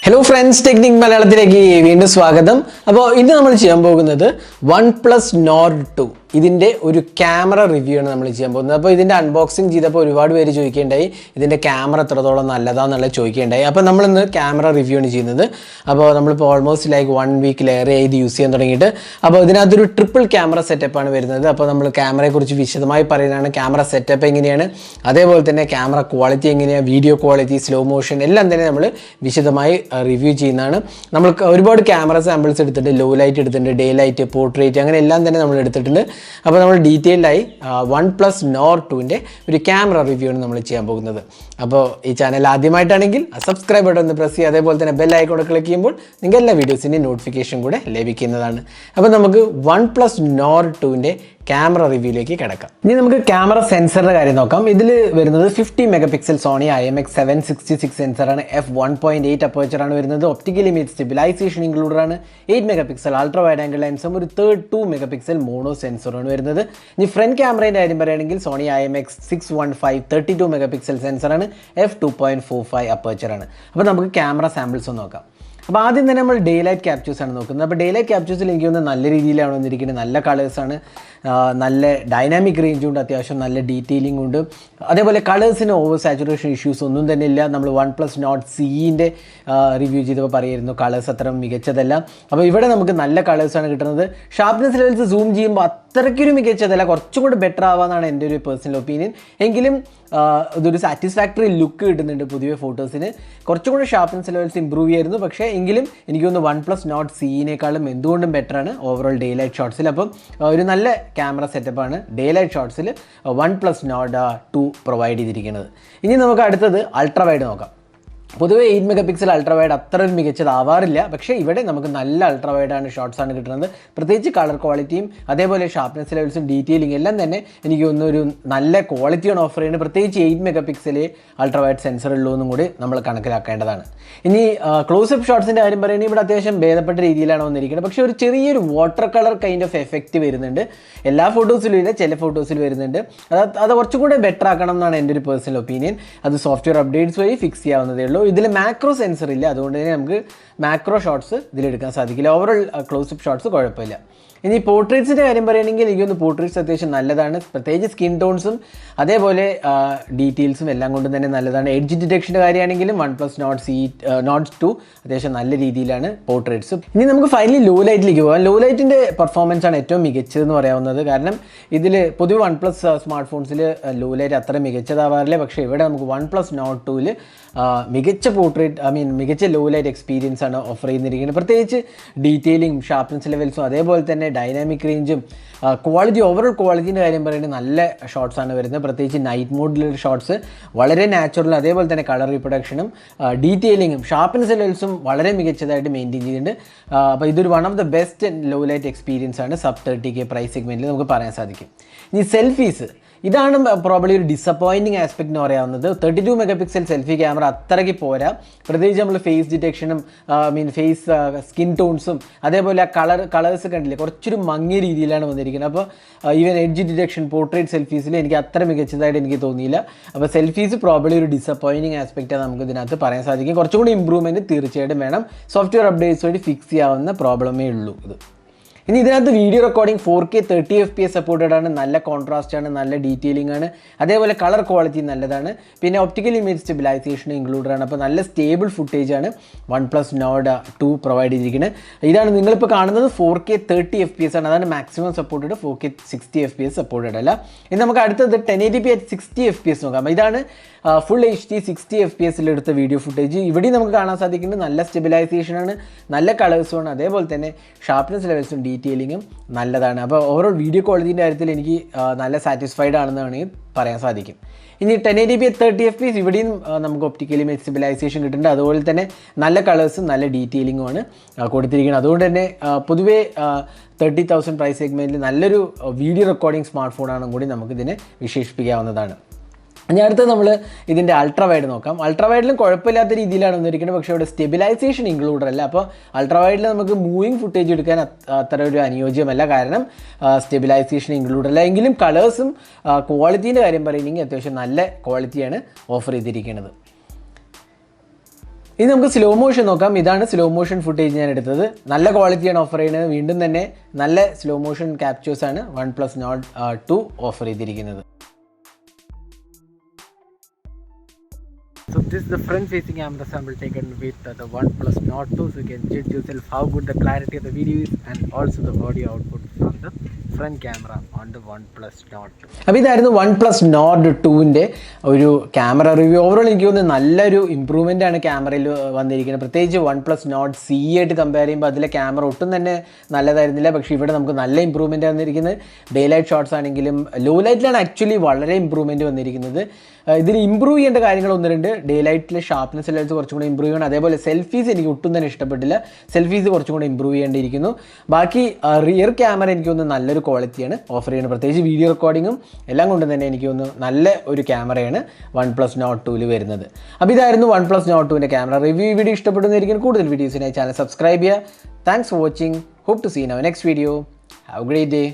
Hello friends, Technique Malayalamത്തിലേക്ക് വീണ്ടും സ്വാഗതം. അപ്പോൾ ഇന്ന് നമ്മൾ ചെയ്യാൻ പോകുന്നത് OnePlus Nord 2 ഇതിന്റെ ഒരു ക്യാമറ റിവ്യൂ ആണ് നമ്മൾ ചെയ്യാൻ പോകുന്നത്. അപ്പോൾ ഇതിന്റെ അൺബോക്സിംഗ് ചെയ്തപ്പോൾ ഒരുപാട് പേര് ചോദിക്കേണ്ടായി ഇതിന്റെ ക്യാമറ എത്രത്തോളം നല്ലതാണെന്നുള്ള ചോദിക്കേണ്ടായി. അപ്പോൾ നമ്മൾ ഇന്ന് ക്യാമറ റിവ്യൂ ആണ് ചെയ്യുന്നത്. അപ്പോൾ നമ്മളിപ്പോൾ ഓൾമോസ്റ്റ് ലൈക്ക് 1 വീക്കിലേറെ ഇത് യൂസ് ചെയ്യാൻ തുടങ്ങിയിട്ട്. അപ്പോൾ ഇതിനകത്തൊരു ട്രിപ്പിൾ ക്യാമറ സെറ്റപ്പ് ആണ് വരുന്നത്. അപ്പോൾ നമ്മൾ ക്യാമറയെക്കുറിച്ച് വിശദമായി പറയുന്നതാണ്. ക്യാമറ സെറ്റപ്പ് എങ്ങനെയാണ്, അതേപോലെ തന്നെ ക്യാമറ ക്വാളിറ്റി എങ്ങനെയാണ്, വീഡിയോ ക്വാളിറ്റി, സ്ലോ മോഷൻ എല്ലാം തന്നെ നമ്മൾ വിശദമായി റിവ്യൂ ചെയ്യുന്നതാണ്. നമ്മൾ ഒരുപാട് ക്യാമറ സാമ്പിൾസ് എടുത്തിട്ടുണ്ട്. ലോ ലൈറ്റ് എടുത്തിട്ടുണ്ട്, ഡേ ലൈറ്റ്, പോർട്രേറ്റ്, അങ്ങനെ എല്ലാം തന്നെ നമ്മൾ എടുത്തിട്ടുണ്ട്. അപ്പോൾ നമ്മൾ ഡീറ്റെയിൽഡായി OnePlus Nord 2ൻ്റെ ഒരു ക്യാമറ റിവ്യൂ ആണ് നമ്മൾ ചെയ്യാൻ പോകുന്നത്. അപ്പോൾ ഈ ചാനൽ ആദ്യമായിട്ടാണെങ്കിൽ സബ്സ്ക്രൈബ് ബട്ടൺ ഒന്ന് പ്രസ് ചെയ്യുക. അതേപോലെ തന്നെ ബെൽ ഐക്കൺ ക്ലിക്ക് ചെയ്യുമ്പോൾ നിങ്ങൾക്ക് എല്ലാ വീഡിയോസിൻ്റെയും നോട്ടിഫിക്കേഷൻ കൂടെ ലഭിക്കുന്നതാണ്. അപ്പോൾ നമുക്ക് OnePlus Nord 2ൻ്റെ ക്യാമറ റിവ്യൂയിലേക്ക് കിടക്കാം. ഇനി നമുക്ക് ക്യാമറ സെൻസറിൻ്റെ കാര്യം നോക്കാം. ഇതിൽ വരുന്നത് 50 മെഗാ സോണി IMX766 സെൻസറാണ്. f1.8 അപ്പേച്ചറാണ് വരുന്നത്. ഒപ്റ്റിക്കൽ ഇമേജ് സ്റ്റെബിലൈസേഷൻ ഇൻക്ലൂഡഡ് ആണ്. 8 മെഗാ അൾട്രാ വൈഡ് ആംഗിൾ ലെൻസും ഒരു 2 മെഗാ മോണോ സെൻസറാണ് വരുന്നത്. ഇനി ഫ്രണ്ട് ക്യാമറേൻ്റെ കാര്യം പറയുകയാണെങ്കിൽ സോണി IMX615 32 മെഗാ സെൻസറാണ്. f2.45 അപ്പേച്ചറാണ്. അപ്പോൾ നമുക്ക് ക്യാമറ സാമ്പിൾസ് ഒന്ന് നോക്കാം. അപ്പോൾ ആദ്യം തന്നെ നമ്മൾ ഡേ ലൈറ്റ് ക്യാപ്ചേഴ്സ് ആണ് നോക്കുന്നത്. അപ്പോൾ ഡേ ലൈറ്റ് ക്യാപ്ചേഴ്സിൽ എനിക്ക് തോന്നുന്നത് നല്ല രീതിയിലാണ് വന്നിരിക്കുന്നത്. നല്ല കളേഴ്സാണ്, നല്ല ഡൈനാമിക് റേഞ്ചും ഉണ്ട്, അത്യാവശ്യം നല്ല ഡീറ്റെയിലിംഗ് ഉണ്ട്. അതേപോലെ കളേഴ്സിന് ഓവർ സാച്ചുറേഷൻ ഇഷ്യൂസ് ഒന്നും തന്നെ ഇല്ല. നമ്മൾ OnePlus Nord CEൻ്റെ റിവ്യൂ ചെയ്തപ്പോൾ പറയുമായിരുന്നു കളേഴ്സ് അത്ര മികച്ചതല്ല. അപ്പോൾ ഇവിടെ നമുക്ക് നല്ല കളേഴ്സാണ് കിട്ടുന്നത്. ഷാർപ്നെസ് ലെവൽസ് സൂം ചെയ്യുമ്പോൾ അത്രയ്ക്കൊരു മികച്ചതല്ല, കുറച്ചും കൂടി ബെറ്റർ ആവാമെന്നാണ് എൻ്റെ ഒരു പേഴ്സണൽ ഒപ്പീനിയൻ. എങ്കിലും ഇതൊരു സാറ്റിസ്ഫാക്ടറി ലുക്ക് കിട്ടുന്നുണ്ട്. പൊതുവെ ഫോട്ടോസിന് കുറച്ചും കൂടി ഷാർപ്നെസ് ലെവൽസ് ഇമ്പ്രൂവ് ചെയ്യായിരുന്നു. പക്ഷേ എങ്കിലും എനിക്ക് തോന്നുന്നു OnePlus Nord CEനേക്കാളും എന്തുകൊണ്ടും ബെറ്ററാണ് ഓവറോൾ ഡേ ലൈറ്റ് ഷോട്ട്സിൽ. അപ്പം ഒരു നല്ല ക്യാമറ സെറ്റപ്പാണ് ഡേ ലൈറ്റ് ഷോട്ട്സിൽ OnePlus Nord 2 പ്രൊവൈഡ് ചെയ്തിരിക്കുന്നത്. ഇനി നമുക്ക് അടുത്തത് അൾട്രാ വൈഡ് നോക്കാം. പൊതുവെ 8 മെഗാ അൾട്രാ വൈഡ് അത്ര മികച്ചതാവാറില്ല. പക്ഷേ ഇവിടെ നമുക്ക് നല്ല അൾട്രാ വൈഡാണ് ഷോട്ട്സാണ് കിട്ടുന്നത്. പ്രത്യേകിച്ച് കളർ ക്വാളിറ്റിയും അതേപോലെ ഷാർപ്നെസ് ലെവൽസും ഡീറ്റെയിലിംഗ് എല്ലാം തന്നെ എനിക്ക് തോന്നുന്നൊരു നല്ല ക്വാളിറ്റിയാണ് ഓഫർ ചെയ്യുന്നത്. പ്രത്യേകിച്ച് 8 മെഗാ അൾട്രാ വൈഡ് സെൻസർ ഉള്ളൂ എന്നും കൂടി നമ്മൾ കണക്കിലാക്കേണ്ടതാണ്. ഇനി ക്ലോസപ്പ് ഷോട്ട്സിൻ്റെ കാര്യം പറയുകയാണെങ്കിൽ ഇവിടെ അത്യാവശ്യം ഭേദപ്പെട്ട രീതിയിലാണ് വന്നിരിക്കുന്നത്. പക്ഷേ ഒരു ചെറിയൊരു water colour kind of effect വരുന്നുണ്ട്. എല്ലാ ഫോട്ടോസിലും ഇല്ല, ചില ഫോട്ടോസിൽ വരുന്നുണ്ട്. അത് കുറച്ചും കൂടെ ബെറ്റർ ആക്കണം എന്നാണ് എൻ്റെ ഒരു പേഴ്സണൽ ഒപ്പീനിയൻ. അത് സോഫ്റ്റ്വെയർ അപ്ഡേറ്റ്സ് വഴി ഫിക്സ് ചെയ്യാവുന്നതേ ഉള്ളൂ. ഇതിൽ മാക്രോ സെൻസർ ഇല്ല, അതുകൊണ്ട് തന്നെ നമുക്ക് മാക്രോ ഷോട്ട്സ് ഇതിലെടുക്കാൻ സാധിക്കില്ല. ഓവറോൾ ക്ലോസപ്പ് ഷോട്ട്സ് കുഴപ്പമില്ല. ഇനി പോർട്രേറ്റ്സിൻ്റെ കാര്യം പറയുകയാണെങ്കിൽ എനിക്കൊന്ന് പോർട്രേറ്റ്സ് അത്യാവശ്യം നല്ലതാണ്. പ്രത്യേകിച്ച് സ്കിൻ ടോൺസും അതേപോലെ ഡീറ്റെയിൽസും എല്ലാം കൊണ്ടും തന്നെ നല്ലതാണ്. എഡ്ജ് ഡിറ്റക്ഷൻ്റെ കാര്യമാണെങ്കിലും OnePlus Nord 2 അത്യാവശ്യം നല്ല രീതിയിലാണ് പോർട്രേറ്റ്സും. ഇനി നമുക്ക് ഫൈനലി ലോ ലൈറ്റിലേക്ക് പോകാം. ലോ ലൈറ്റിൻ്റെ പെർഫോമൻസ് ആണ് ഏറ്റവും മികച്ചതെന്ന് പറയാവുന്നത്. കാരണം ഇതിൽ പൊതുവെ OnePlus സ്മാർട്ട് ഫോൺസിൽ ലോ ലൈറ്റ് അത്ര മികച്ചതാവാറില്ല. പക്ഷേ ഇവിടെ നമുക്ക് OnePlus Nord 2ൽ മികച്ച മികച്ച ലോ ലൈറ്റ് എക്സ്പീരിയൻസ് ആണ് ഓഫർ ചെയ്തിരിക്കുന്നത്. പ്രത്യേകിച്ച് ഡീറ്റെയിലിംഗ്, ഷാർപ്നെസ് ലെവൽസും അതേപോലെ തന്നെ ഡൈനാമിക് റേഞ്ചും ക്വാളിറ്റി, ഓവറോൾ ക്വാളിറ്റീൻ്റെ കാര്യം പറയുന്നത് നല്ല ഷോട്ട്സാണ് വരുന്നത്. പ്രത്യേകിച്ച് നൈറ്റ് മോഡിലുള്ള ഷോട്ട്സ് വളരെ നാച്ചുറൽ, അതേപോലെ തന്നെ കളർ റീപ്രൊഡക്ഷനും ഡീറ്റെയിലിങ്ങും ഷാർപ്നെസ് ലെവൽസും വളരെ മികച്ചതായിട്ട് മെയിൻറ്റെയിൻ ചെയ്യുന്നുണ്ട്. അപ്പോൾ ഇതൊരു one of the best low light experience ആണ് സബ് 30K പ്രൈസ് സെഗ്മെൻറ്റിൽ നമുക്ക് പറയാൻ സാധിക്കും. ഇനി സെൽഫീസ്, ഇതാണ് പ്രോബ്ലി ഒരു ഡിസപ്പോയിൻറ്റിങ് ആസ്പെക്ട് എന്ന് പറയാവുന്നത്. 32 മെഗാ സെൽഫി ക്യാമറ അത്രയ്ക്ക് പോരാ. പ്രത്യേകിച്ച് നമ്മൾ ഫേസ് ഡിറ്റക്ഷനും ഫേസ് സ്കിൻ ടോൺസും അതേപോലെ കളേഴ്സ് കണ്ടില്ലേ, കുറച്ചൊരു മങ്ങിയ രീതിയിലാണ് വന്നിരിക്കുന്നത്. അപ്പോൾ ഈവൻ എഡ്ജ് ഡിറ്റക്ഷൻ, പോർട്രേറ്റ് സെൽഫീസിൽ എനിക്ക് അത്ര മികച്ചതായിട്ട് എനിക്ക് തോന്നിയില്ല. അപ്പോൾ സെൽഫീസ് പ്രോബ്ലി ഒരു ഡിസപ്പോയിൻറ്റിങ് ആസ്പെക്റ്റാണ് നമുക്ക് ഇതിനകത്ത് പറയാൻ സാധിക്കും. കുറച്ചും കൂടി ഇമ്പ്രൂവ്മെൻറ്റ് തീർച്ചയായിട്ടും വേണം. സോഫ്റ്റ്വെയർ അപ്ഡേറ്റ്സ് വഴി ഫിക്സ് ചെയ്യാവുന്ന പ്രോബ്ലമേ ഉള്ളൂ ഇത്. ഇനി ഇതിനകത്ത് video recording 4K 30 FPS supported ആണ്. നല്ല കോൺട്രാസ്റ്റ് ആണ്, നല്ല ഡീറ്റെയിലിംഗ് ആണ്, അതേപോലെ കളർ ക്വാളിറ്റി നല്ലതാണ്. പിന്നെ ഒപ്റ്റിക്കൽ ഇമേജ് സ്റ്റെബിലൈസേഷൻ ഇൻക്ലൂഡഡ് ആണ്. അപ്പോൾ നല്ല സ്റ്റേബിൾ ഫുട്ടേജ് ആണ് OnePlus Nord 2 പ്രൊവൈഡ് ചെയ്തിരിക്കുന്നത്. ഇതാണ് നിങ്ങളിപ്പോൾ കാണുന്നത് 4K 30 FPS ആണ്. അതാണ് maximum supported. 4K 60 FPS supported അല്ല. ഇനി നമുക്ക് അടുത്തത് 1080p at 60 FPS നോക്കാം. ഇതാണ് full HD 60 FPS video footage. ഇവിടെയും നമുക്ക് കാണാൻ സാധിക്കുന്നത് നല്ല സ്റ്റെബിലൈസേഷനാണ്, നല്ല കളേഴ്സുമാണ്, അതേപോലെ തന്നെ ഷാർപ്നെസ് ലെവൽസും ഡീറ്റെയിലിങ്ങും നല്ലതാണ്. അപ്പോൾ ഓവറോൾ വീഡിയോ ക്വാളിറ്റീൻ്റെ കാര്യത്തിൽ എനിക്ക് നല്ല സാറ്റിസ്ഫൈഡ് ആണെന്ന് വേണമെങ്കിൽ പറയാൻ സാധിക്കും. ഇനി 1080p at 30 FPS ഇവിടെയും നമുക്ക് ഒപ്റ്റിക്കൽ ഇമേജ് സ്റ്റെബിലൈസേഷൻ കിട്ടുന്നുണ്ട്. അതുപോലെ തന്നെ നല്ല കളേഴ്സും നല്ല ഡീറ്റെയിലിങ്ങുമാണ് കൊടുത്തിരിക്കുന്നത്. അതുകൊണ്ട് തന്നെ പൊതുവേ 30,000 പ്രൈസ് സെഗ്മെൻറ്റിൽ നല്ലൊരു വീഡിയോ റെക്കോർഡിംഗ് സ്മാർട്ട് ഫോണാണെന്നും കൂടി നമുക്കിതിനെ വിശേഷിപ്പിക്കാവുന്നതാണ്. ഇനി അടുത്ത് നമ്മൾ ഇതിൻ്റെ അൾട്രാ വൈഡ് നോക്കാം. അൾട്രാ വൈഡിലും കുഴപ്പമില്ലാത്ത രീതിയിലാണ് വന്നിരിക്കുന്നത്. പക്ഷേ ഇവിടെ സ്റ്റെബിലൈസേഷൻ ഇൻക്ലൂഡഡ് അല്ല. അപ്പോൾ അൾട്രാ വൈഡിൽ നമുക്ക് മൂവിങ് ഫുട്ടേജ് എടുക്കാൻ അത്ര ഒരു അനുയോജ്യമല്ല. കാരണം സ്റ്റെബിലൈസേഷൻ ഇൻക്ലൂഡഡ് അല്ല. എങ്കിലും കളേഴ്സും ക്വാളിറ്റീൻ്റെ കാര്യം പറയുകയാണെങ്കിൽ അത്യാവശ്യം നല്ല ക്വാളിറ്റിയാണ് ഓഫർ ചെയ്തിരിക്കുന്നത്. ഇനി നമുക്ക് സ്ലോ മോഷൻ നോക്കാം. ഇതാണ് സ്ലോ മോഷൻ ഫുട്ടേജ് ഞാൻ എടുത്തത്. നല്ല ക്വാളിറ്റിയാണ് ഓഫർ ചെയ്യുന്നത്. വീണ്ടും തന്നെ നല്ല സ്ലോ മോഷൻ ക്യാപ്ചേഴ്സാണ് OnePlus Nord 2 ഓഫർ ചെയ്തിരിക്കുന്നത്. So this is the front facing camera sample taken with the OnePlus Nord 2, so you can judge yourself how good the clarity of the video is and also the audio output from the front camera on the OnePlus Nord 2. അപ്പോൾ ഇതായിരുന്നു OnePlus Nord 2ൻ്റെ ഒരു camera review. Overall എനിക്ക് തോന്നുന്നു നല്ലൊരു improvement ആണ് ക്യാമറയിൽ വന്നിരിക്കുന്നത്. പ്രത്യേകിച്ച് OnePlus Nord C ആയിട്ട് കമ്പയർ ചെയ്യുമ്പോൾ അതിലെ ക്യാമറ ഒട്ടും തന്നെ നല്ലതായിരുന്നില്ല. പക്ഷേ ഇവിടെ നമുക്ക് നല്ല ഇമ്പ്രൂവ്മെൻ്റ് വന്നിരിക്കുന്നത്. ഡേ ലൈറ്റ് ഷോട്ട്സ് ആണെങ്കിലും ലോ ലൈറ്റിലാണ് ആക്ച്വലി വളരെ ഇമ്പ്രൂവ്മെൻറ്റ് വന്നിരിക്കുന്നത്. ഇതിൽ ഇമ്പ്രൂവ് ചെയ്യേണ്ട കാര്യങ്ങൾ ഒന്ന് രണ്ട്, ഡേ ലൈറ്റിലെ ഷാർപ്നെസ് ലെവൽസ് കുറച്ചും കൂടെ ഇമ്പ്രൂവ് ചെയ്യണം. അതേപോലെ സെൽഫീസ് എനിക്ക് ഒട്ടും തന്നെ ഇഷ്ടപ്പെട്ടില്ല. സെൽഫീസ് കുറച്ചും കൂടെ ഇമ്പ്രൂവ് ചെയ്യേണ്ടിയിരിക്കുന്നു. ബാക്കി റിയർ ക്യാമറ എനിക്ക് തോന്നുന്നു നല്ലൊരു ക്വാളിറ്റിയാണ് ഓഫർ ചെയ്യുന്നത്. പ്രത്യേകിച്ച് വീഡിയോ റെക്കോർഡിങ്ങും എല്ലാം കൊണ്ടും തന്നെ എനിക്ക് തോന്നുന്നു നല്ല ഒരു ക്യാമറയാണ് OnePlus Nord 2ൽ വരുന്നത്. അപ്പോൾ ഇതായിരുന്നു OnePlus Nord 2ൻ്റെ ക്യാമറ റിവ്യൂ. വീഡിയോ ഇഷ്ടപ്പെടുന്നതായിരിക്കും. കൂടുതൽ വീഡിയോസിനായി ചാനൽ സബ്സ്ക്രൈബ് ചെയ്യുക. Thanks for watching. Hope to see in our next video. Have a great day.